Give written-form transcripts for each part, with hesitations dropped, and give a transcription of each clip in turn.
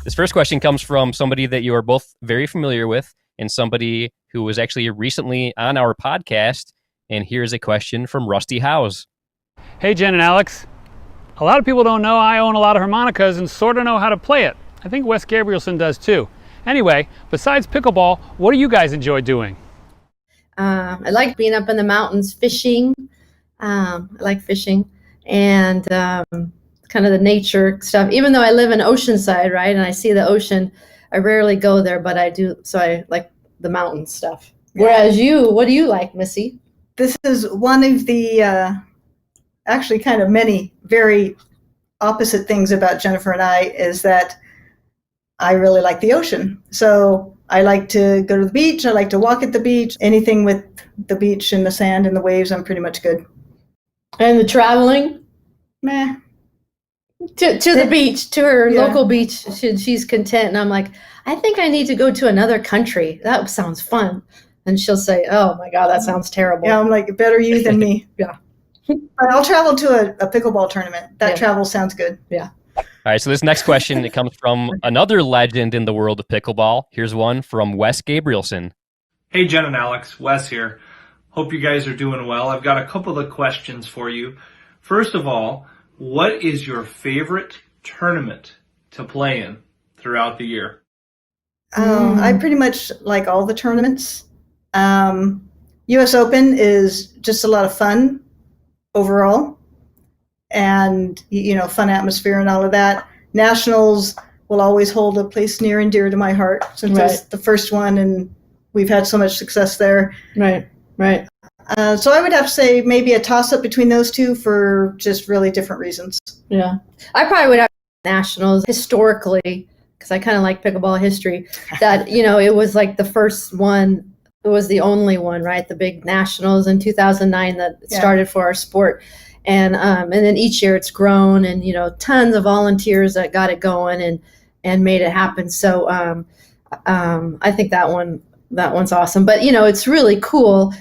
This first question comes from somebody that you are both very familiar with and somebody who was actually recently on our podcast. And here's a question from Rusty Howes. Hey, Jen and Alex. A lot of people don't know I own a lot of harmonicas and sort of know how to play it. I think Wes Gabrielsen does too. Anyway, besides pickleball, what do you guys enjoy doing? I like being up in the mountains fishing. I like fishing and kind of the nature stuff. Even though I live in Oceanside, right, and I see the ocean, I rarely go there, but I do. So I like the mountain stuff. Whereas you, what do you like, Missy? This is one of the actually kind of many very opposite things about Jennifer and I is that I really like the ocean. So I like to go to the beach. I like to walk at the beach. Anything with the beach and the sand and the waves, I'm pretty much good. And the traveling? Meh. To the beach, to her local beach. She's content. And I'm like, I think I need to go to another country. That sounds fun. And she'll say, oh my God, that sounds terrible. Yeah, I'm like, better you than me. Yeah. But I'll travel to a pickleball tournament. That travel sounds good. Yeah. All right, so this next question, it comes from another legend in the world of pickleball. Here's one from Wes Gabrielsen. Hey, Jen and Alex, Wes here. Hope you guys are doing well. I've got a couple of questions for you. First of all, what is your favorite tournament to play in throughout the year? I pretty much like all the tournaments. U.S. Open is just a lot of fun overall, and fun atmosphere and all of that. Nationals will always hold a place near and dear to my heart since it's the first one, and we've had so much success there. Right. So I would have to say maybe a toss-up between those two for just really different reasons. Yeah. I probably would have nationals historically, because I kind of like pickleball history, that, it was like the first one. It was the only one, right? The big nationals in 2009 that started for our sport. And then each year it's grown, and, tons of volunteers that got it going and made it happen. So I think that one's awesome. But, it's really cool.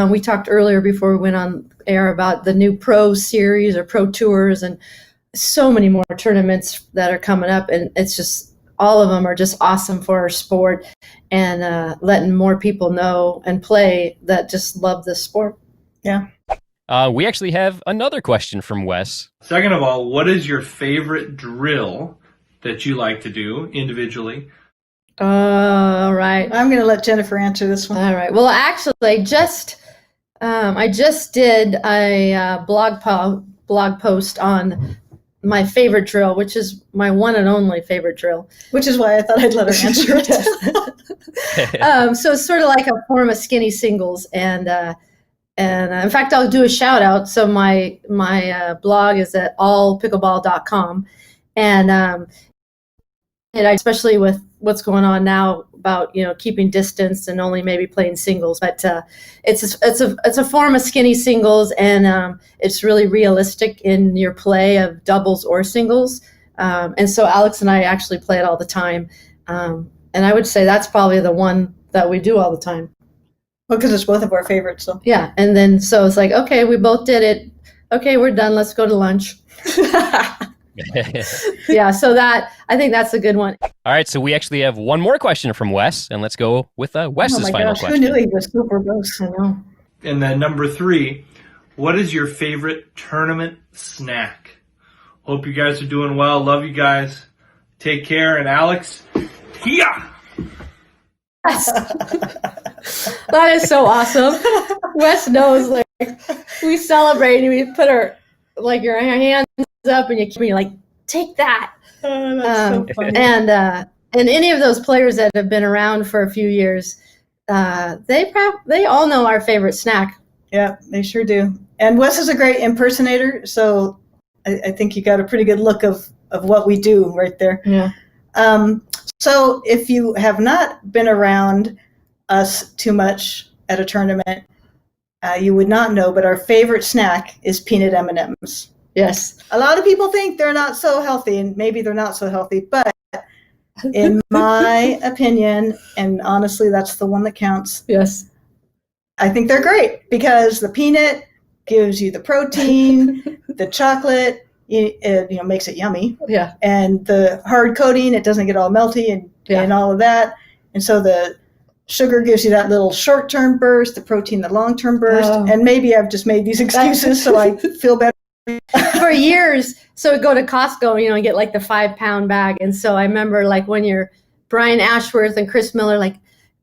We talked earlier before we went on air about the new pro series or pro tours, and so many more tournaments that are coming up. And it's just, all of them are just awesome for our sport and letting more people know and play that just love this sport. Yeah. We actually have another question from Wes. Second of all, what is your favorite drill that you like to do individually? All right. I'm going to let Jennifer answer this one. All right. Well, actually, I just did a blog post on my favorite drill, which is my one and only favorite drill. Which is why I thought I'd let her answer it. So it's sort of like a form of skinny singles, and in fact, I'll do a shout out. So my blog is at allpickleball.com, and especially with what's going on now about keeping distance and only maybe playing singles, but it's a form of skinny singles, and it's really realistic in your play of doubles or singles, and so Alex and I actually play it all the time, and I would say that's probably the one that we do all the time. Well, because it's both of our favorites. So. Yeah, and then so it's like, okay, we both did it. Okay, we're done. Let's go to lunch. Yeah, so I think that's a good one. All right, so we actually have one more question from Wes, and let's go with Wes's final question. Who knew he was super gross? I know. And then number 3, what is your favorite tournament snack? Hope you guys are doing well. Love you guys. Take care. And Alex, yeah. That is so awesome. Wes knows, like, we celebrate and we put your hands up and you're like, take that. Oh, that's so funny. And any of those players that have been around for a few years, they all know our favorite snack. Yeah, they sure do. And Wes is a great impersonator, so I think you got a pretty good look of what we do right there. Yeah. So if you have not been around us too much at a tournament, you would not know, but our favorite snack is peanut M&Ms. Yes. A lot of people think they're not so healthy, and maybe they're not so healthy, but in my opinion, and honestly, that's the one that counts. Yes. I think they're great because the peanut gives you the protein, the chocolate it makes it yummy. Yeah. And the hard coating, it doesn't get all melty and all of that. And so the sugar gives you that little short-term burst, the protein, the long-term burst. Oh. And maybe I've just made these excuses so I feel better. For years, so we go to Costco, and get like the 5-pound bag. And so I remember like when you're Brian Ashworth and Chris Miller, like,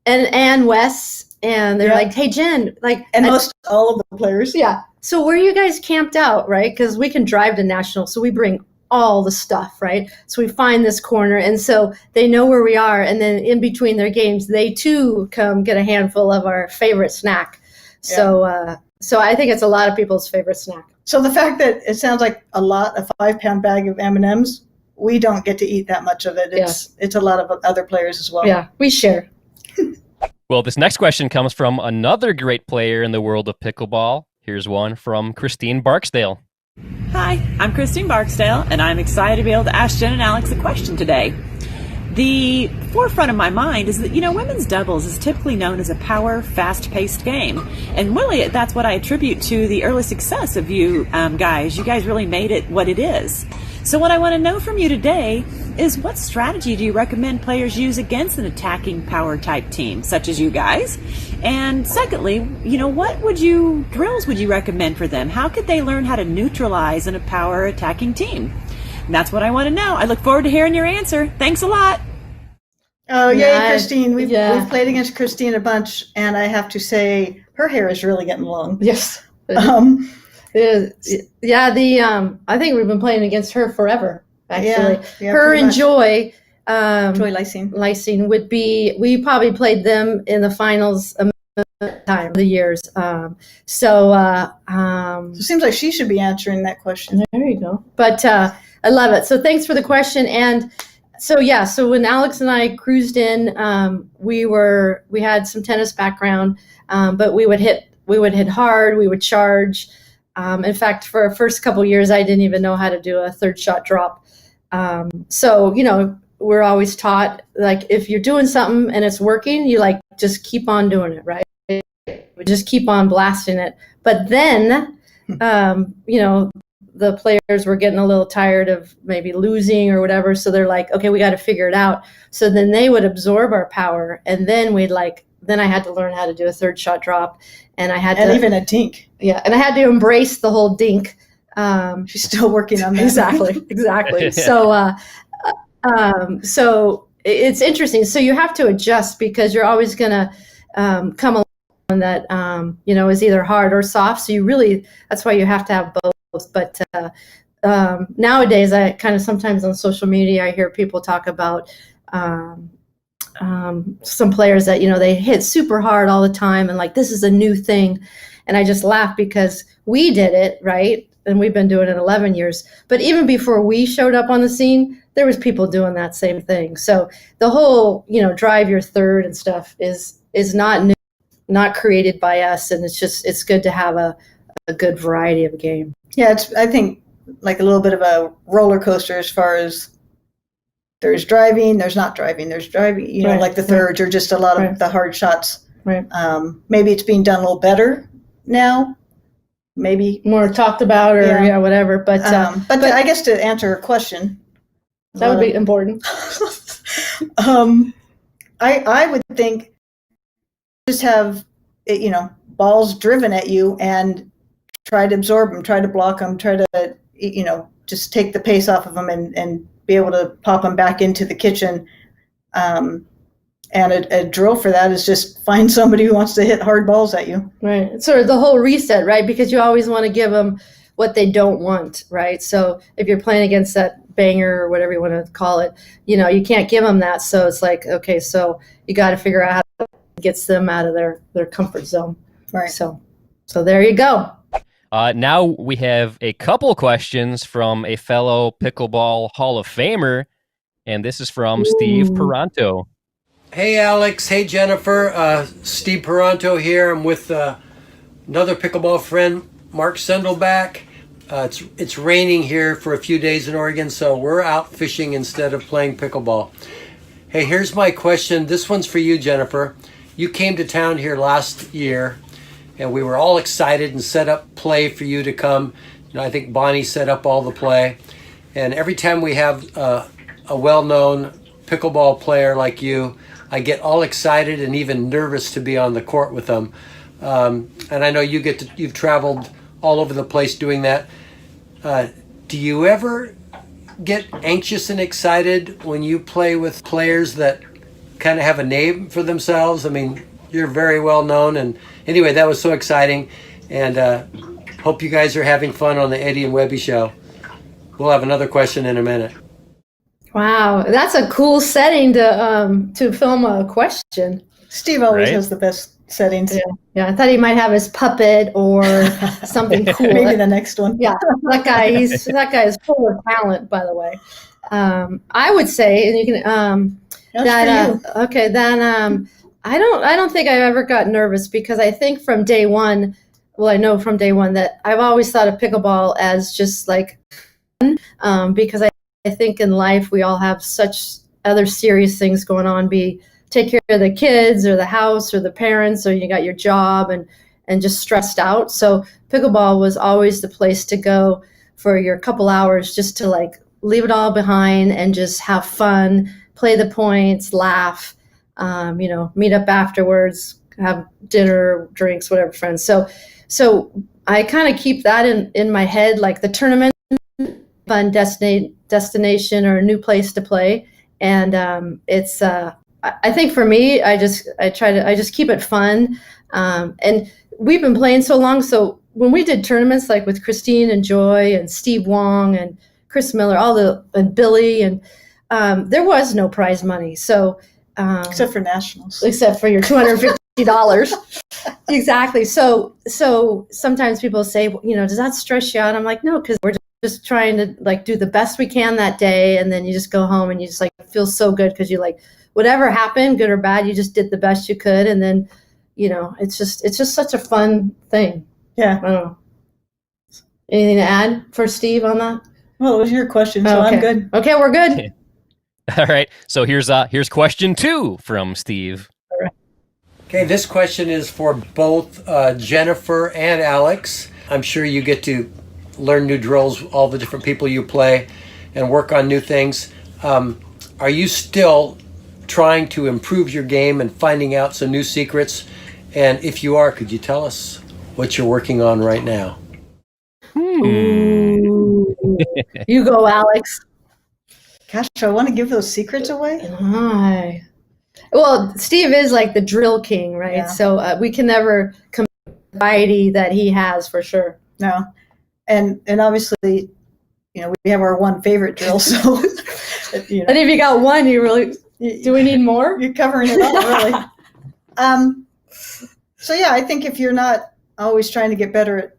and Wes, and they're like, hey, Jen, like. And most all of the players. Yeah. So where you guys camped out, right? Because we can drive to National, so we bring all the stuff, right? So we find this corner, and so they know where we are, and then in between their games, they too come get a handful of our favorite snack. Yeah. So I think it's a lot of people's favorite snack. So the fact that it sounds like a 5-pound bag of M&Ms, we don't get to eat that much of it. It's a lot of other players as well. Yeah, we share. Well, this next question comes from another great player in the world of pickleball. Here's one from Christine Barksdale. Hi, I'm Christine Barksdale, and I'm excited to be able to ask Jen and Alex a question today. The forefront of my mind is that, women's doubles is typically known as a power, fast-paced game. And really, that's what I attribute to the early success of you guys. You guys really made it what it is. So what I want to know from you today is, what strategy do you recommend players use against an attacking power-type team, such as you guys? And secondly, what drills would you recommend for them? How could they learn how to neutralize in a power-attacking team? And that's what I want to know. I look forward to hearing your answer. Thanks a lot. Oh, yay, Christine. We've played against Christine a bunch, and I have to say her hair is really getting long. Yes. I think we've been playing against her forever, actually. Yeah, her and Joy. Joy Lysine would be, we probably played them in the finals a time, the years. So it seems like she should be answering that question. There you go. But I love it. So thanks for the question. And so when Alex and I cruised in, we had some tennis background, but we would hit hard, we would charge. In fact, for our first couple years, I didn't even know how to do a third shot drop. So we're always taught, like, if you're doing something and it's working, you just keep on doing it, right? We just keep on blasting it. But then, the players were getting a little tired of maybe losing or whatever. So they're like, okay, we got to figure it out. So then they would absorb our power. And then then I had to learn how to do a third shot drop. And I had to. Even a dink. Yeah. And I had to embrace the whole dink. She's still working on that. Exactly. So it's interesting. So you have to adjust, because you're always going to come along that, is either hard or soft. So that's why you have to have both. But nowadays, I kind of sometimes on social media, I hear people talk about some players that, they hit super hard all the time, and like, this is a new thing. And I just laugh, because we did it, right? And we've been doing it 11 years. But even before we showed up on the scene, there was people doing that same thing. So the whole, drive your third and stuff is not new, not created by us. And it's good to have a good variety of a game. Yeah, it's, I think, like a little bit of a roller coaster, as far as there's driving, there's not driving, there's driving, like the thirds, or just a lot of the hard shots. Right. Maybe it's being done a little better now. Maybe more talked about, or whatever. But I guess to answer her question, that would be important. I would think just have balls driven at you and try to absorb them, try to block them, try to just take the pace off of them and be able to pop them back into the kitchen. And a drill for that is just find somebody who wants to hit hard balls at you. Right. It's sort of the whole reset, right? Because you always want to give them what they don't want, right? So if you're playing against that banger or whatever you want to call it, you can't give them that. So it's like, okay, so you got to figure out how to get them out of their comfort zone. Right. So there you go. Now we have a couple questions from a fellow Pickleball Hall of Famer, and this is from Steve Paranto. Hey, Alex. Hey, Jennifer. Steve Paranto here. I'm with another pickleball friend, Mark Sendelback. It's raining here for a few days in Oregon, so we're out fishing instead of playing pickleball. Hey, here's my question. This one's for you, Jennifer. You came to town here last year, and we were all excited and set up play for you to come I think Bonnie set up all the play. And every time we have a well-known pickleball player like you, I get all excited and even nervous to be on the court with them. And I know you've traveled all over the place doing that. Do you ever get anxious and excited when you play with players that kind of have a name for themselves? I mean, you're very well known. And anyway, that was so exciting. And hope you guys are having fun on the Eddie and Webby show. We'll have another question in a minute. Wow, that's a cool setting to film a question. Steve always Right? has the best settings. Yeah, I thought he might have his puppet or something cool. Maybe the next one. Yeah, that guy is full of talent, by the way. I would say, and you can That's for you. okay, then I don't think I've ever got nervous because I think from day one, well, I know from day one that I've always thought of pickleball as just like because I think in life we all have such other serious things going on. Take care of the kids or the house or the parents, or you got your job and just stressed out. So pickleball was always the place to go for your couple hours just to like leave it all behind and just have fun, play the points, laugh, meet up afterwards, have dinner, drinks, whatever, friends. So I kind of keep that in my head, like the tournament, fun destination or a new place to play. And it's I think for me, I just keep it fun. And we've been playing so long. So when we did tournaments like with Christine and Joy and Steve Wong and Chris Miller, and Billy, and there was no prize money. So Except for nationals. except for your $250. Exactly. So sometimes people say, does that stress you out? I'm like, no, because we're just trying to like do the best we can that day, and then you just go home and you just like feel so good because you like whatever happened, good or bad, you just did the best you could, and then it's just such a fun thing. Yeah. I don't know. Anything to add for Steve on that? Well, it was your question, so Okay. I'm good. Okay, we're good. All right. So here's question 2 from Steve. Okay, this question is for both Jennifer and Alex. I'm sure you get to learn new drills, all the different people you play, and work on new things. Are you still trying to improve your game and finding out some new secrets? And if you are, could you tell us what you're working on right now? Ooh. You go, Alex. Gosh, I want to give those secrets away. Hi. Well, Steve is like the drill king, right? Yeah. So we can never compare the variety that he has for sure. No. And obviously, we have our one favorite drill, so And if you got one, do we need more? you're covering it all, really. So yeah, I think if you're not always trying to get better at,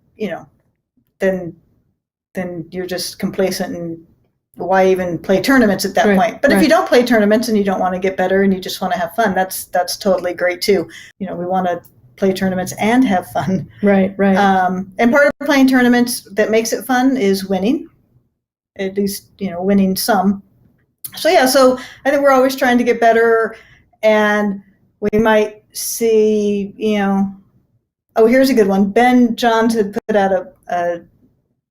then you're just complacent, and why even play tournaments at that Right, point? But if right. you don't play tournaments and you don't want to get better and you just want to have fun, that's totally great too. We want to play tournaments and have fun. Right. And part of playing tournaments that makes it fun is winning, at least, winning some. So yeah, so I think we're always trying to get better, and we might see, oh, here's a good one. Ben Johns had put out a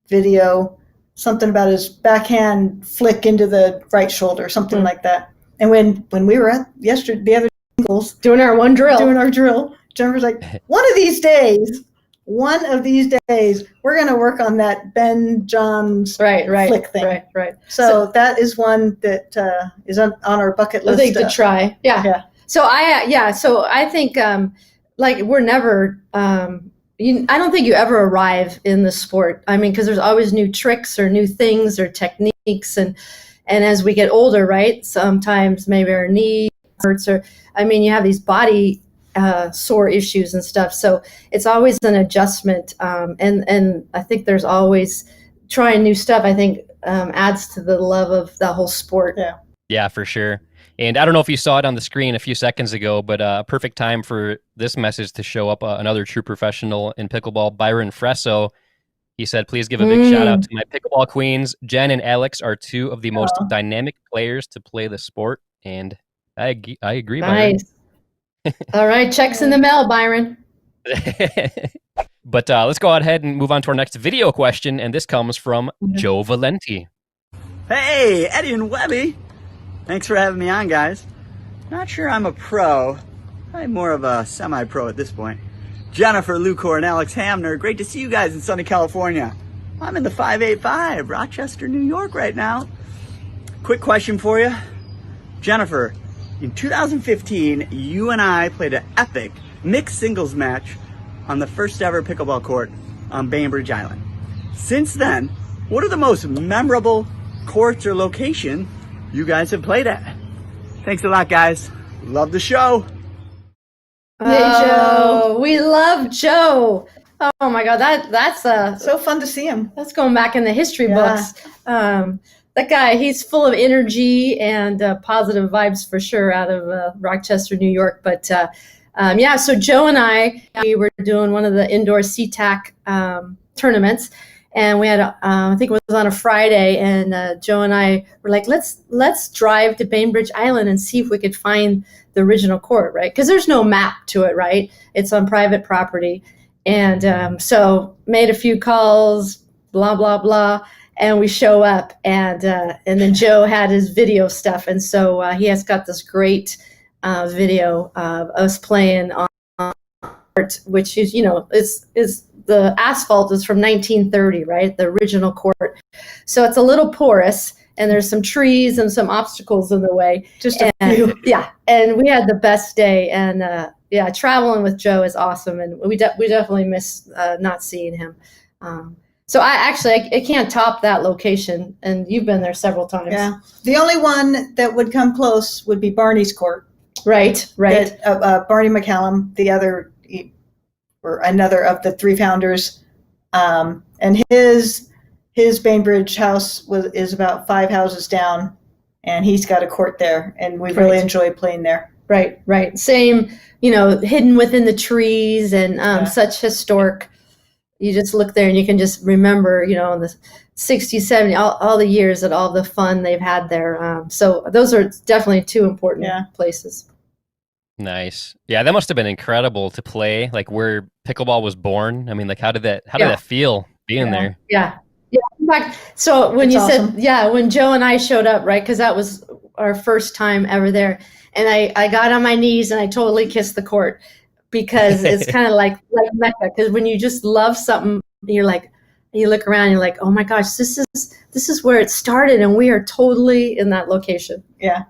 video, something about his backhand flick into the right shoulder, something like that. And when we were at the other singles, Doing our one drill. doing our drill, Jennifer's like, one of these days, we're going to work on that Ben Johns right. flick thing. Right. So that is one that is on our bucket I list. think to try. Yeah. Yeah. So I think like we're never. I don't think you ever arrive in the sport. I mean, because there's always new tricks or new things or techniques, and as we get older, right? Sometimes maybe our knee hurts, or you have these body sore issues and stuff. So it's always an adjustment, and I think there's always trying new stuff. I think adds to the love of the whole sport. Yeah. Yeah, for sure. And I don't know if you saw it on the screen a few seconds ago, but perfect time for this message to show up. Another true professional in pickleball, Byron Freso. He said, please give a big shout out to my pickleball queens. Jen and Alex are two of the most dynamic players to play the sport. And I agree, Byron. Nice. All right. Checks in the mail, Byron. But let's go ahead and move on to our next video question, and this comes from Joe Valenti. Hey, Eddie and Webby. Thanks for having me on, guys. Not sure I'm a pro. I'm more of a semi-pro at this point. Jennifer Lucore and Alex Hamner, great to see you guys in sunny California. I'm in the 585, Rochester, New York right now. Quick question for you. Jennifer, in 2015, you and I played an epic mixed singles match on the first ever pickleball court on Bainbridge Island. Since then, what are the most memorable courts or location you guys have played at? Thanks a lot, guys. Love the show. Hey, Joe. We love Joe. Oh my God, that's So fun to see him. that's going back in the history Yeah. books. That guy, he's full of energy and positive vibes for sure out of Rochester, New York. But yeah, so Joe and we were doing one of the indoor SeaTac tournaments, and we had, I think it was on a Friday, and Joe and I were like, let's drive to Bainbridge Island and see if we could find the original court, right? Because there's no map to it, right? It's on private property. And so made a few calls, blah, blah, blah. And we show up, and then Joe had his video stuff. And so he has got this great video of us playing on court, which is, is the asphalt is from 1930, right? The original court. So it's a little porous, and there's some trees and some obstacles in the way. Just a few. Yeah, and we had the best day. And yeah, traveling with Joe is awesome, and we definitely miss not seeing him. So I can't top that location, and you've been there several times. Yeah. The only one that would come close would be Barney's court. Right. Barney McCallum, the other, or another of the three founders, and his Bainbridge house is about 5 houses down, and he's got a court there, and we really enjoy playing there. Right. Same, hidden within the trees, and such historic. You just look there and you can just remember, in the 60s, 70s, all the years and all the fun they've had there. So those are definitely two important places. Nice. Yeah, that must have been incredible to play, like where pickleball was born. I mean, like how did that feel being there? Yeah. In fact, so when It's awesome. said, when Joe and I showed up, right, because that was our first time ever there, and I got on my knees and I totally kissed the court, because it's kind of like Mecca. Because when you just love something, you're like, you look around, and you're like, oh my gosh, this is where it started, and we are totally in that location. Yeah.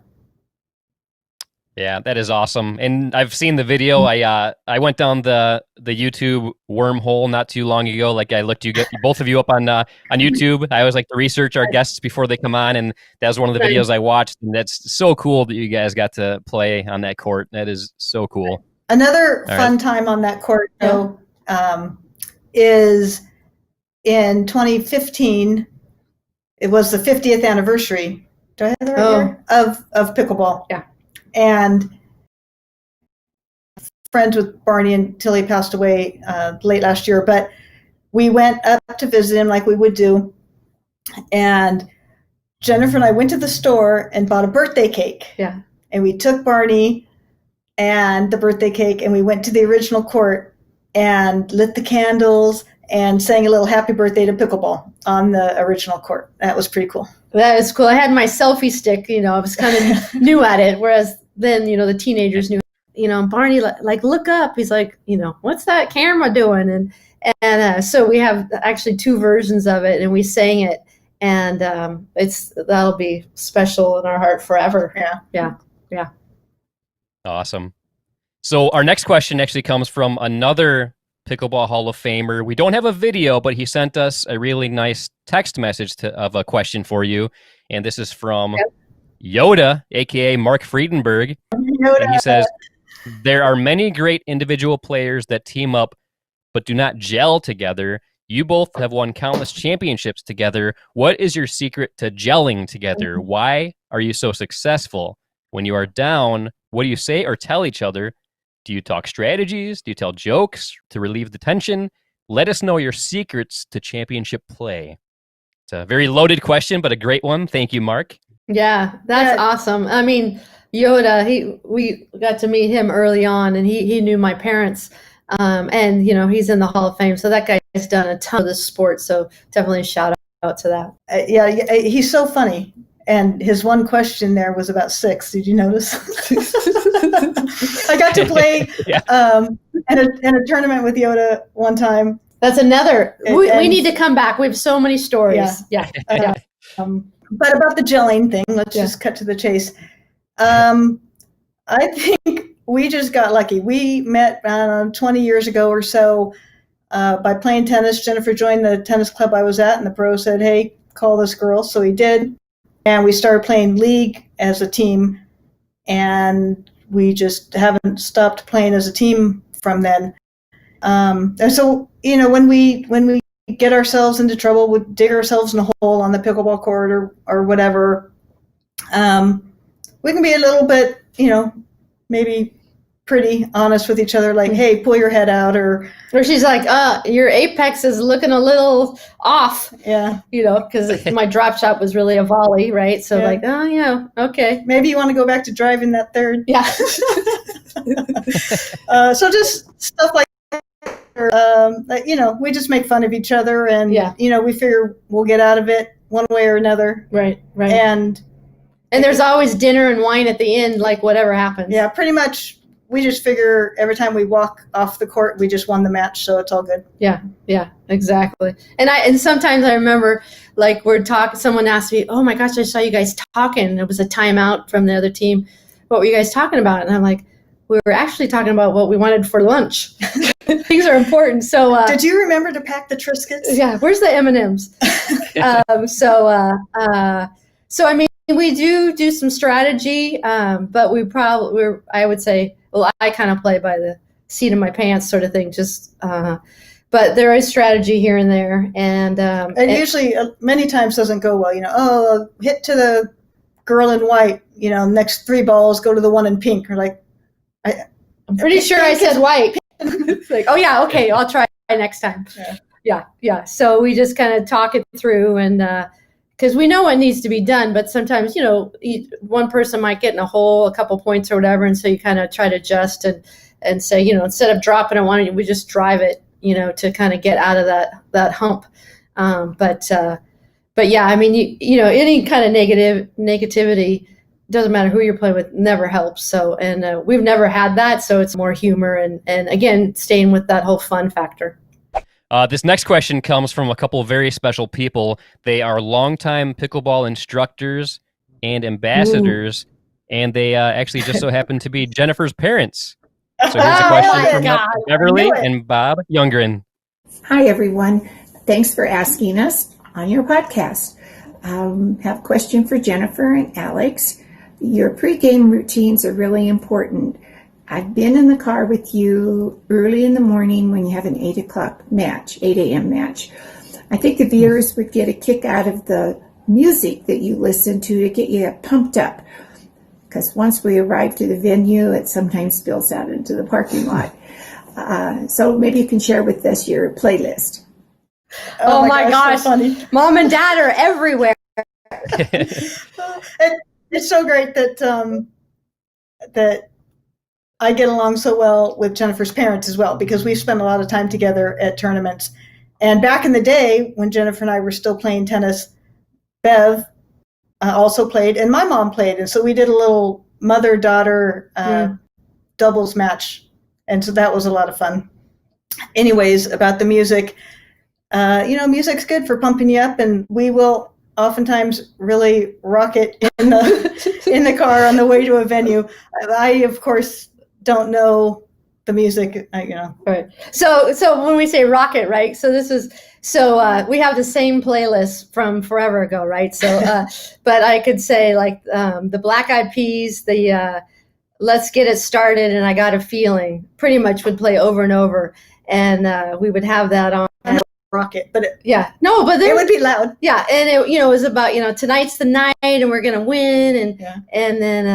Yeah, that is awesome. And I've seen the video. I went down the YouTube wormhole not too long ago. Like I looked both of you up on YouTube. I always like to research our guests before they come on, and that was one of the videos I watched. And that's so cool that you guys got to play on that court. That is so cool. Another fun time on that court, though, is in 2015. It was the 50th anniversary. Do I have that right here? Of pickleball. Yeah. And friends with Barney until he passed away late last year. But we went up to visit him like we would do. And Jennifer and I went to the store and bought a birthday cake. Yeah. And we took Barney and the birthday cake, and we went to the original court and lit the candles and sang a little happy birthday to pickleball on the original court. That was pretty cool. That is cool. I had my selfie stick, I was kind of new at it, whereas then, the teenagers knew, Barney, like, look up. He's like, what's that camera doing? And so we have actually two versions of it, and we sang it, and that'll be special in our heart forever. Yeah. Awesome. So our next question actually comes from another Pickleball Hall of Famer. We don't have a video, but he sent us a really nice text message of a question for you. And this is from Yoda, aka Mark Friedenberg. Yoda. And he says, there are many great individual players that team up but do not gel together. You both have won countless championships together. What is your secret to gelling together? Why are you so successful? When you are down, what do you say or tell each other? Do you talk strategies? Do you tell jokes to relieve the tension? Let us know your secrets to championship play. It's a very loaded question, but a great one. Thank you, Mark. Yeah, that's awesome. I mean, Yoda, we got to meet him early on, and he knew my parents And, you know, he's in the Hall of Fame. So that guy's done a ton of this sport. So definitely a shout out to that. Yeah, he's so funny. And his one question there was about sex. Did you notice? I got to play in a tournament with Yoda one time. That's another. We need to come back. We have so many stories. Yeah. But about the gelling thing, let's just cut to the chase. I think we just got lucky. We met 20 years ago or so by playing tennis. Jennifer joined the tennis club I was at, and the pro said, hey, call this girl. So he did. And we started playing league as a team, and we just haven't stopped playing as a team from then. And so, you know, when we get ourselves into trouble, we dig ourselves in a hole on the pickleball court or whatever, we can be a little bit, you know, maybe pretty honest with each other, like, hey, pull your head out, or she's like, your apex is looking a little off. Yeah. You know, because my drop shot was really a volley, right? So like, oh yeah, okay. Maybe you want to go back to driving that third. Yeah. So just stuff like that, you know, we just make fun of each other, and you know, we figure we'll get out of it one way or another. Right. And there's always dinner and wine at the end, like whatever happens. Yeah, pretty much. We just figure every time we walk off the court, we just won the match, so it's all good. Yeah, exactly. And sometimes I remember, like, someone asked me, oh my gosh, I saw you guys talking. It was a timeout from the other team. What were you guys talking about? And I'm like, we were actually talking about what we wanted for lunch. Things are important. So did you remember to pack the Triscuits? Yeah, where's the M&Ms? So I mean, we do some strategy, but I would say, well, I kind of play by the seat of my pants sort of thing, just, but there is strategy here and there. And usually many times doesn't go well, you know, hit to the girl in white, you know, next 3 balls, go to the one in pink. Or like, I'm pretty sure I said white. It's like, oh yeah, okay, I'll try next time. Yeah. So we just kind of talk it through, and, because we know what needs to be done, but sometimes, you know, one person might get in a hole, a couple points or whatever, and so you kind of try to adjust and say, you know, instead of dropping it one, we just drive it, you know, to kind of get out of that hump. But yeah, I mean, you know, any kind of negativity, doesn't matter who you're playing with, never helps. So, and we've never had that, so it's more humor and again, staying with that whole fun factor. This next question comes from a couple of very special people. They are longtime pickleball instructors and ambassadors, and they actually just so happen to be Jennifer's parents. So here's a question from Beverly and Bob Youngren. Hi, everyone. Thanks for asking us on your podcast. Have a question for Jennifer and Alex. Your pregame routines are really important. I've been in the car with you early in the morning when you have an 8 a.m. match. I think the viewers would get a kick out of the music that you listen to get you pumped up. Because once we arrive to the venue, it sometimes spills out into the parking lot. So maybe you can share with us your playlist. Oh my gosh. So funny. Mom and Dad are everywhere. It's so great that that I get along so well with Jennifer's parents as well, because we've spent a lot of time together at tournaments. And back in the day when Jennifer and I were still playing tennis, Bev also played, and my mom played. And so we did a little mother-daughter doubles match. And so that was a lot of fun. Anyways, about the music, you know, music's good for pumping you up, and we will oftentimes really rock it in the car on the way to a venue. I, of course, don't know the music, you know. Right. So when we say rocket, right? So we have the same playlist from forever ago, right? So, but I could say like the Black Eyed Peas, the Let's Get It Started, and I Got a Feeling, pretty much would play over and over, and we would have that on. Rocket, but but then it would be loud. Yeah, and it, you know, it was about, you know, tonight's the night, and we're gonna win, and then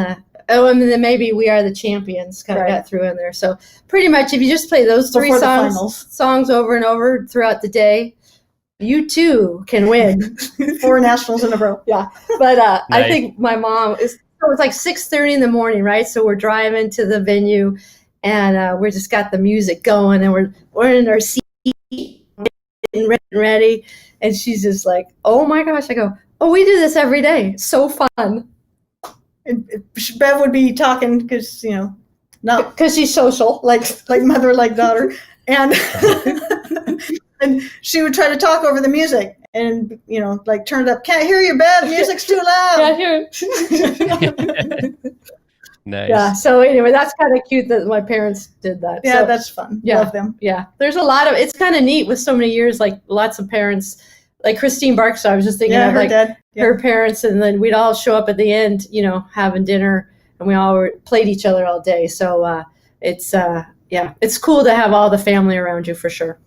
and then maybe We Are the Champions kind of got through in there. So pretty much, if you just play those 3 songs over and over throughout the day, you too can win 4 nationals in a row. Yeah, but nice. I think my mom is. So it's like 6:30 in the morning, right? So we're driving to the venue, and we just got the music going, and we're in our seat, getting ready, and she's just like, "Oh my gosh!" I go, "Oh, we do this every day. So fun." And Bev would be talking because not because she's social, like mother, like daughter, and and she would try to talk over the music, and like turn it up. Can't hear you, Bev. Music's too loud. Nice. Yeah. So anyway, that's kind of cute that my parents did that. Yeah, so, that's fun. Yeah, Love them. Yeah. There's a lot of. It's kind of neat with so many years. Like lots of parents, like Christine Barksdale. I was just thinking of her like dad. Yeah. her parents, and then we'd all show up at the end, having dinner, and we all played each other all day. So it's cool to have all the family around you for sure.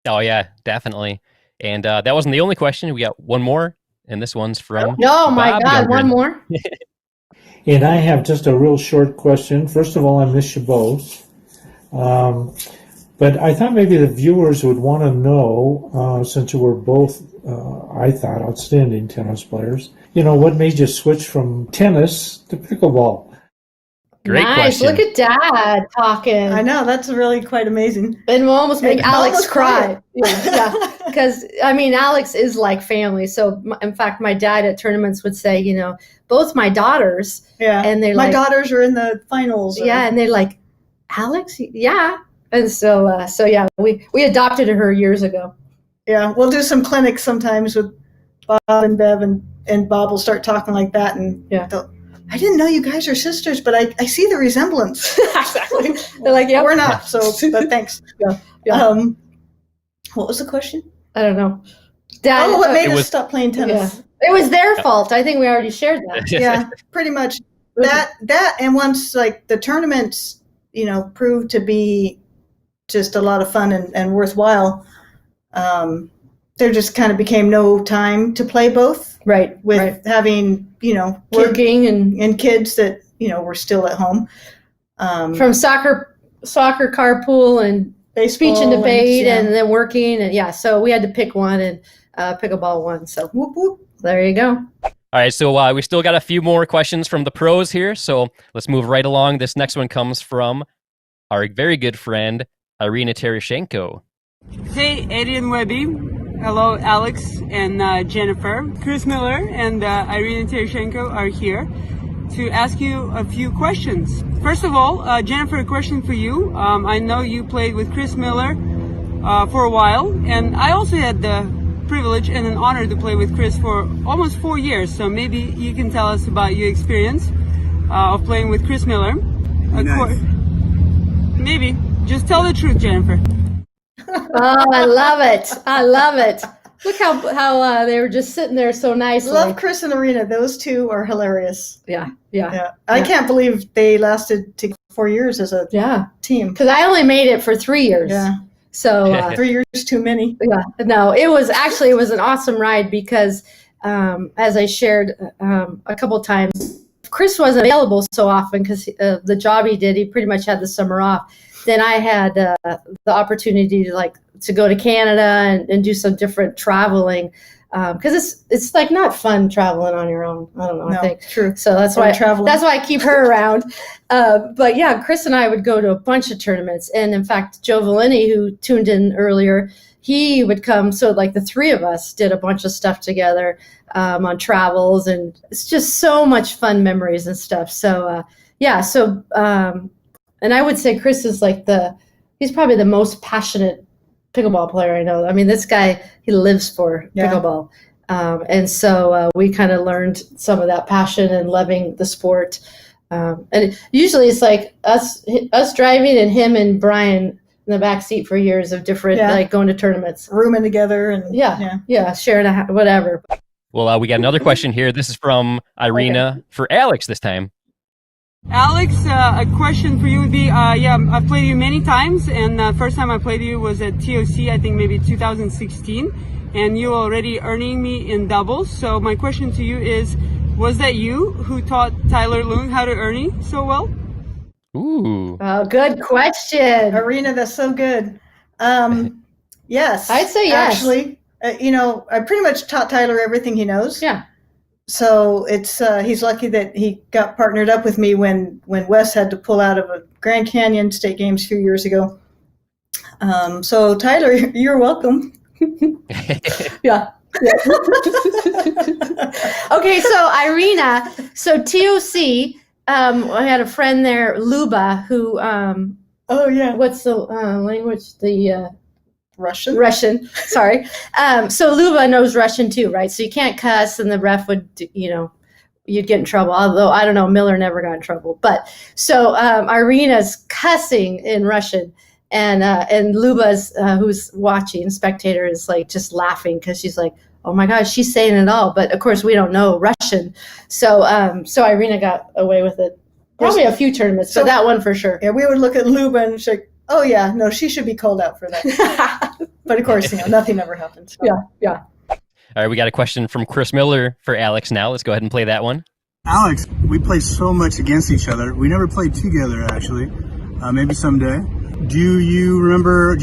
Oh yeah, definitely. And that wasn't the only question. We got one more, and this one's from Oh my Bob God, Youngren. one more. And I have just a real short question. First of all, I miss you both. But I thought maybe the viewers would want to know, since you were both, I thought, outstanding tennis players, what made you switch from tennis to pickleball? Great nice. question. Look at Dad talking. I know, that's really quite amazing. And we'll almost make And Alex almost cry. Yeah, because Alex is like family. So in fact, my dad at tournaments would say, both my daughters. Yeah, and they're my daughters are in the finals. Yeah, and they're like, Alex, yeah. And so yeah, we adopted her years ago. Yeah, we'll do some clinics sometimes with Bob and Bev, and Bob will start talking like that, and I didn't know you guys are sisters, but I see the resemblance. Exactly. They're like, yeah, we're not. So, but thanks. Yeah. What was the question? I don't know. Dad, what made us stop playing tennis? Yeah. It was their fault. I think we already shared that. Yeah, pretty much. That and once like the tournaments, proved to be just a lot of fun and worthwhile. There just kind of became no time to play both. Right. With having, working and kids that, were still at home. From soccer carpool and baseball, speech and debate and then working. And so we had to pick one, and pickleball won. So whoop, whoop. There you go. All right, so we still got a few more questions from the pros here, so let's move right along. This next one comes from our very good friend, Irina Tereschenko. Hey, Eddie and Webby. Hello, Alex and Jennifer. Chris Miller and Irina Tereschenko are here to ask you a few questions. First of all, Jennifer, a question for you. I know you played with Chris Miller for a while, and I also had the privilege and an honor to play with Chris for almost 4 years. So maybe you can tell us about your experience of playing with Chris Miller. Nice. Maybe. Just tell the truth, Jennifer. Oh, I love it. I love it. Look how they were just sitting there so nicely. Love Chris and Irina. Those two are hilarious. Yeah. I can't believe they lasted 4 years as a team. Because I only made it for 3 years. Yeah. So 3 years too many. Yeah. No, it was an awesome ride because as I shared a couple times, Chris wasn't available so often because the job he did, he pretty much had the summer off. Then I had the opportunity to go to Canada and do some different traveling because it's like not fun traveling on your own. I don't know. No, I think true. So that's why I keep her around. But yeah, Chris and I would go to a bunch of tournaments, and in fact, Joe Valenti, who tuned in earlier, he would come. So like the three of us did a bunch of stuff together on travels, and it's just so much fun memories and stuff. So and I would say Chris is he's probably the most passionate pickleball player I know. I mean, this guy, he lives for pickleball. And so we kind of learned some of that passion and loving the sport. And usually it's like us driving and him and Brian in the back seat for years of different, going to tournaments. Rooming together. And sharing whatever. Well, we got another question here. This is from Irina for Alex this time. Alex, a question for you would be, I've played you many times, and the first time I played you was at TOC, I think maybe 2016, and you're already earning me in doubles. So my question to you is, was that you who taught Tyler Loong how to Ernie so well? Ooh. Oh, good question. Irina, that's so good. Yes. I'd say yes. Actually, I pretty much taught Tyler everything he knows. Yeah. So it's he's lucky that he got partnered up with me when Wes had to pull out of a Grand Canyon State Games a few years ago. So Tyler, you're welcome. Yeah. Okay, so Irina, so TOC, I had a friend there, Luba, who Oh yeah, what's the language? The Russian. Sorry. So Luba knows Russian too, right? So you can't cuss, and the ref would, you'd get in trouble. Although I don't know, Miller never got in trouble. But so Irina's cussing in Russian, and Luba's who's watching, spectator, is like just laughing because she's like, oh my gosh, she's saying it all. But of course we don't know Russian, so Irina got away with it. Probably a few tournaments, but that one for sure. Yeah, we would look at Luba and she's like, oh yeah, no, she should be called out for that. But of course, nothing ever happens. So. Yeah. All right, we got a question from Chris Miller for Alex now. Let's go ahead and play that one. Alex, we play so much against each other. We never played together, actually. Maybe someday. Do you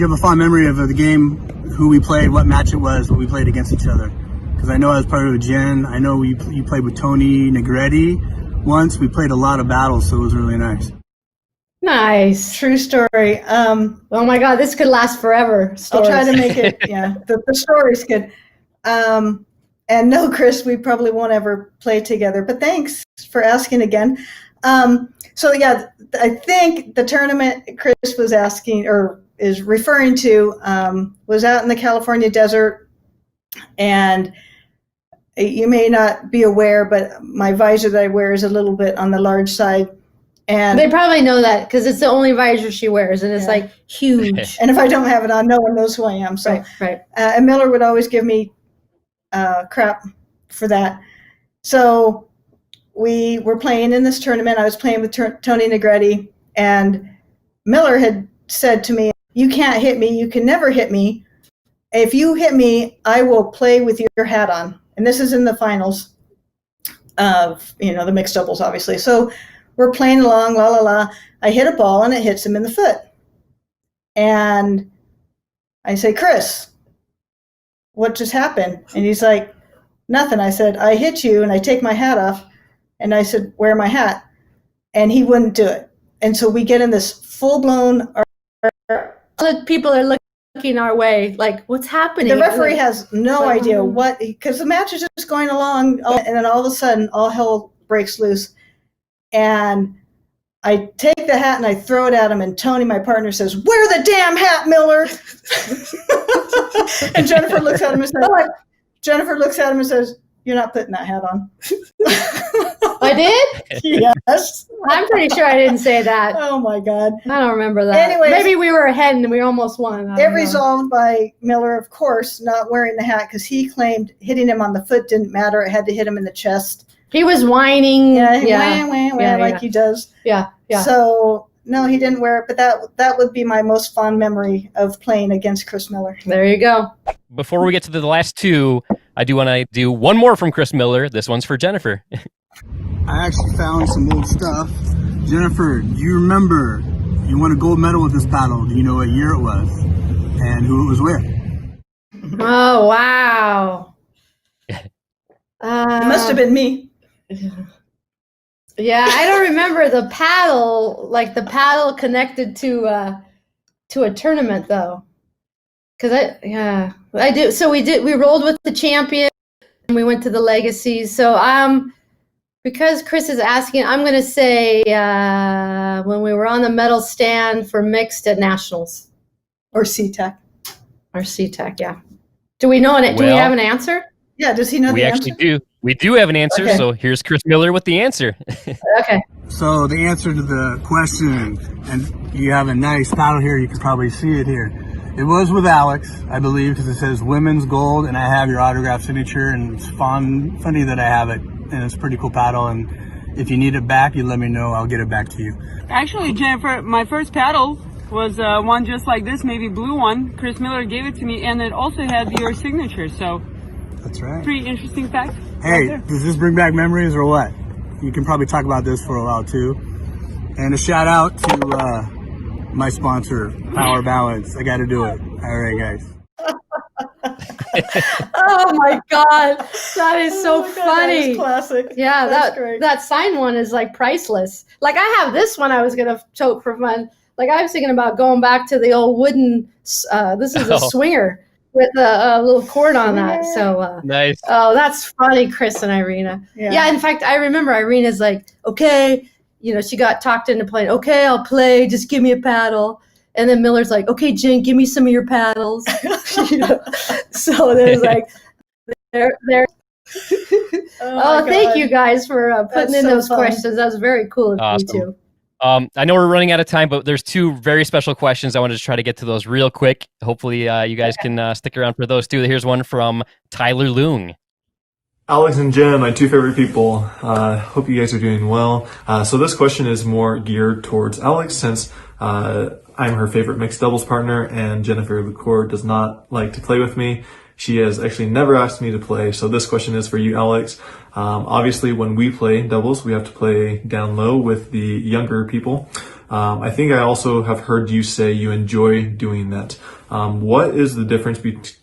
have a fond memory of the game, who we played, what match it was, what we played against each other? Because I know I was part of a Jen. I know you played with Tony Negretti once. We played a lot of battles, so it was really nice. Nice. True story. Oh my God, this could last forever. I'll try to make it, the story's good. And no, Chris, we probably won't ever play together, but thanks for asking again. So yeah, I think the tournament Chris was asking or is referring to was out in the California desert, and you may not be aware, but my visor that I wear is a little bit on the large side. And they probably know that because it's the only visor she wears, and it's like huge. And if I don't have it on, no one knows who I am. So, right. And Miller would always give me crap for that. So we were playing in this tournament. I was playing with Tony Negretti, and Miller had said to me, "You can't hit me. You can never hit me. If you hit me, I will play with your hat on." And this is in the finals of the mixed doubles, obviously. So we're playing along, la la la. I hit a ball and it hits him in the foot. And I say, "Chris, what just happened?" And he's like, "Nothing." I said, "I hit you," and I take my hat off. And I said, "Wear my hat." And he wouldn't do it. And so we get in this full-blown... Other people are looking our way, like, what's happening? The referee has no idea what... Because the match is just going along, and then all of a sudden, all hell breaks loose. And I take the hat and I throw it at him, and Tony, my partner, says, "Wear the damn hat, Miller." And Jennifer looks at him and says, "You're not putting that hat on." I did? Yes. I'm pretty sure I didn't say that. Oh my God. I don't remember that. Anyways, maybe we were ahead and we almost won. It resolved by Miller, of course, not wearing the hat because he claimed hitting him on the foot didn't matter. It had to hit him in the chest. He was whining. Like he does. Yeah. So no, he didn't wear it, but that would be my most fond memory of playing against Chris Miller. There you go. Before we get to the last two, I do want to do one more from Chris Miller. This one's for Jennifer. I actually found some old stuff. Jennifer, do you remember you won a gold medal with this paddle? Do you know what year it was and who it was with? Oh, wow. It must have been me. Yeah, I don't remember the paddle, like the paddle connected to a tournament though. I do. So we rolled with the champion and we went to the legacies. So because Chris is asking, I'm going to say when we were on the medal stand for mixed at nationals. Or CTAC. Or CTAC, yeah. Do we know it? Do we have an answer? Yeah, does he know the answer? We actually do. We do have an answer, Okay. So here's Chris Miller with the answer. Okay. So the answer to the question, and you have a nice paddle here, you can probably see it here. It was with Alex, I believe, because it says women's gold, and I have your autograph signature, and it's funny that I have it, and it's a pretty cool paddle, and if you need it back, you let me know, I'll get it back to you. Actually, Jennifer, my first paddle was one just like this, maybe blue one. Chris Miller gave it to me, and it also had your signature, so That's right. pretty interesting fact. Hey, right does this bring back memories or what? You can probably talk about this for a while too. And a shout out to my sponsor, Power Balance. I got to do it. All right, guys. Oh my God, that is so Oh my God, funny. that is classic. Yeah, That's great. that signed one is like priceless. Like I have this one I was gonna tote for fun. Like I was thinking about going back to the old wooden. This is a swinger with a little cord on that. So Nice. Oh, that's funny, Chris and Irina. Yeah. In fact, I remember Irina's like, okay, she got talked into playing. Okay, I'll play. Just give me a paddle. And then Miller's like, okay, Jen, give me some of your paddles. So there's like, there. Thank you guys for putting in those questions. That was very cool of you too. I know we're running out of time, but there's two very special questions. I wanted to try to get to those real quick. Hopefully you guys can stick around for those two. Here's one from Tyler Loong. Alex and Jen, my two favorite people. Hope you guys are doing well. So this question is more geared towards Alex since I'm her favorite mixed doubles partner and Jennifer Lucore does not like to play with me. She has actually never asked me to play. So this question is for you, Alex. Obviously, when we play doubles, we have to play down low with the younger people. I think I also have heard you say you enjoy doing that. What is the difference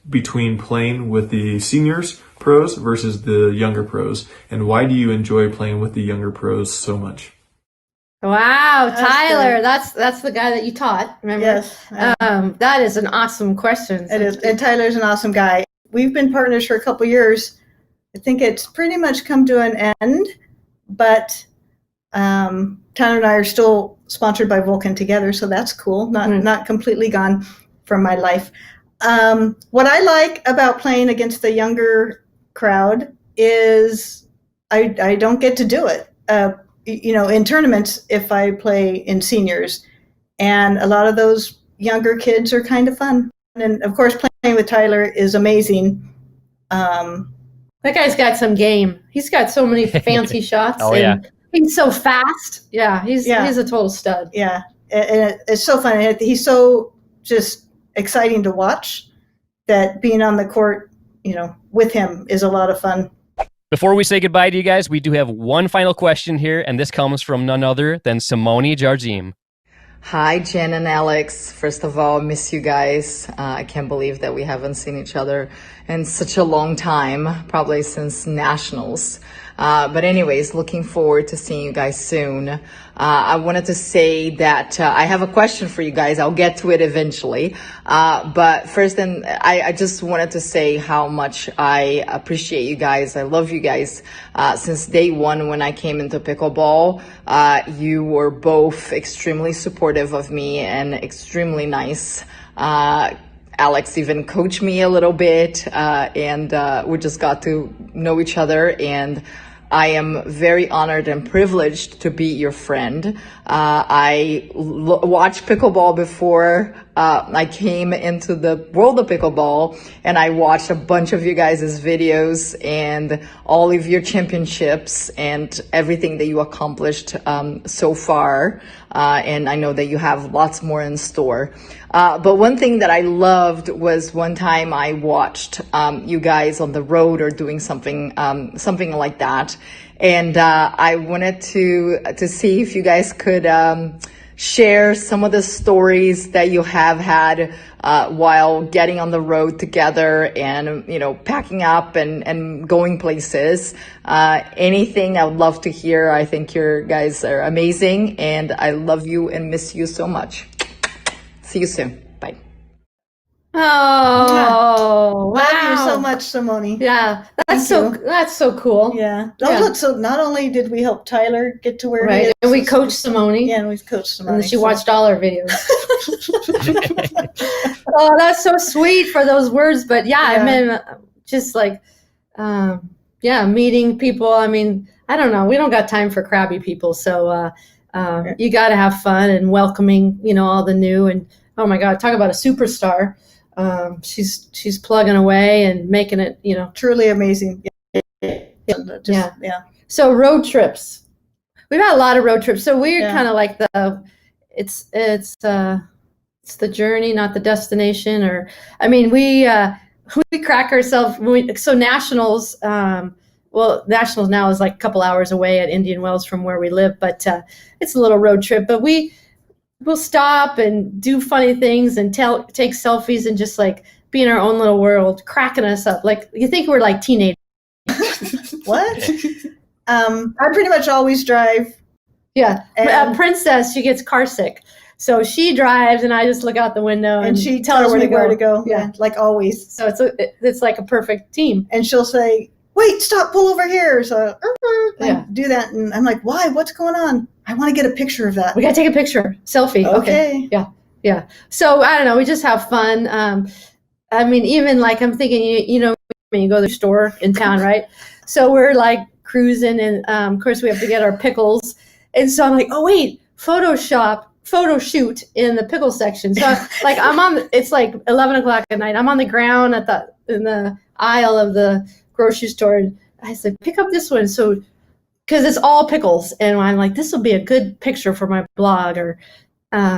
between playing with the seniors pros versus the younger pros? And why do you enjoy playing with the younger pros so much? Wow, Tyler, that's the guy that you taught, remember? Yes. That is an awesome question. It is. And Tyler's an awesome guy. We've been partners for a couple years. I think it's pretty much come to an end, but Tyler and I are still sponsored by Vulcan together, so that's cool. Not completely gone from my life. What I like about playing against the younger crowd is I don't get to do it. In tournaments, if I play in seniors, and a lot of those younger kids are kind of fun. And of course, playing with Tyler is amazing. That guy's got some game. He's got so many fancy shots. Oh, yeah. He's so fast. Yeah, he's a total stud. Yeah, and it's so fun. He's so just exciting to watch that being on the court, with him is a lot of fun. Before we say goodbye to you guys, we do have one final question here, and this comes from none other than Simone Jardim. Hi, Jen and Alex. First of all, miss you guys. I can't believe that we haven't seen each other in such a long time, probably since Nationals. But anyways, looking forward to seeing you guys soon. I wanted to say that I have a question for you guys. I'll get to it eventually. But first, I just wanted to say how much I appreciate you guys. I love you guys. Since day one when I came into pickleball, you were both extremely supportive of me and extremely nice. Alex even coached me a little bit, and we just got to know each other, and I am very honored and privileged to be your friend. I watched pickleball before I came into the world of pickleball, and I watched a bunch of you guys' videos and all of your championships and everything that you accomplished so far. And I know that you have lots more in store. But one thing that I loved was one time I watched you guys on the road or doing something like that. And I wanted to see if you guys could share some of the stories that you have had while getting on the road together and, packing up and going places. Anything I would love to hear. I think your guys are amazing, and I love you and miss you so much. See you soon. Bye. Oh, wow. Love you so much, Simone. Yeah, that's so cool. Yeah. Yeah. So not only did we help Tyler get to where he Right, is, and we coached Simone. Yeah, and we've coached Simone. And then she watched all our videos. Oh, that's so sweet for those words. But I mean, just like, meeting people. I mean, I don't know. We don't got time for crabby people. So you got to have fun and welcoming, all the new. And oh my God, talk about a superstar. She's plugging away and making it, truly amazing. Yeah. So road trips. We've had a lot of road trips. So we're kind of like it's the journey, not the destination. Or, I mean, we crack ourselves. So Nationals, Nationals now is like a couple hours away at Indian Wells from where we live, but it's a little road trip. But we'll stop and do funny things and take selfies and just like be in our own little world, cracking us up. Like, you think we're like teenagers. What? I pretty much always drive. Yeah. And Princess, she gets car sick. So she drives, and I just look out the window and she tell her tells me where to go. Yeah, like always. So it's like a perfect team. And she'll say, "Wait, stop, pull over here." So Yeah. do that, and I'm like, "Why? What's going on? I want to get a picture of that." We gotta take a picture, selfie. Okay. Yeah. So I don't know. We just have fun. I mean, even like I'm thinking, you know, when you go to the store in town, right? So we're like cruising, and of course we have to get our pickles. And so I'm like, oh wait, photo shoot in the pickle section. So like it's like 11 o'clock at night. I'm on the ground in the aisle of the grocery store. And I said, pick up this one. So, cause it's all pickles. And I'm like, this will be a good picture for my blog or,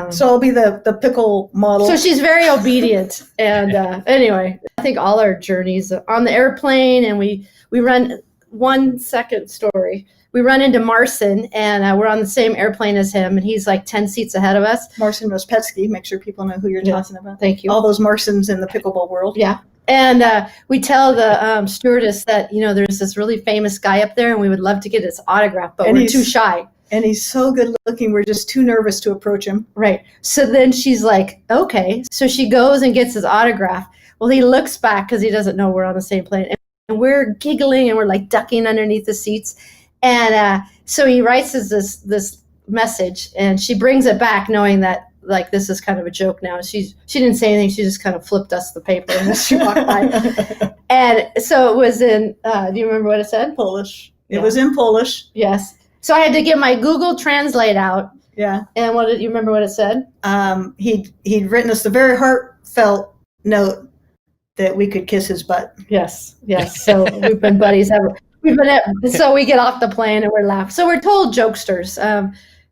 so I'll be the pickle model. so she's very obedient. And anyway, I think all our journeys on the airplane, and we run 1 second story. We run into Marcin, and we're on the same airplane as him, and he's like 10 seats ahead of us. Marcin Rospetsky, make sure people know who you're talking about. Thank you. All those Marcins in the pickleball world. Yeah. And we tell the stewardess that, you know, there's this really famous guy up there, and we would love to get his autograph, but we're too shy. And he's so good looking, we're just too nervous to approach him. Right. So then she's like, okay. So she goes and gets his autograph. Well, he looks back because he doesn't know we're on the same plane. And we're giggling, and we're like ducking underneath the seats. And so he writes us this message, and she brings it back knowing that like this is kind of a joke now. She didn't say anything. She just kind of flipped us the paper and she walked by. And so it was in, do you remember what it said? Polish. Yeah. It was in Polish. Yes. So I had to get my Google Translate out. Yeah. And what did you remember what it said? He'd written us a very heartfelt note that we could kiss his butt. Yes. So we've been buddies ever. So we get off the plane and we're laughing. So we're total jokesters.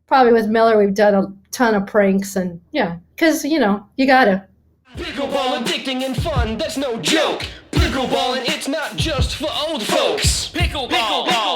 Probably with Miller, we've done a ton of pranks, and yeah, because you know you gotta. Pickleball addicting and fun, that's no joke. Pickleball and it's not just for old folks. Pickleball.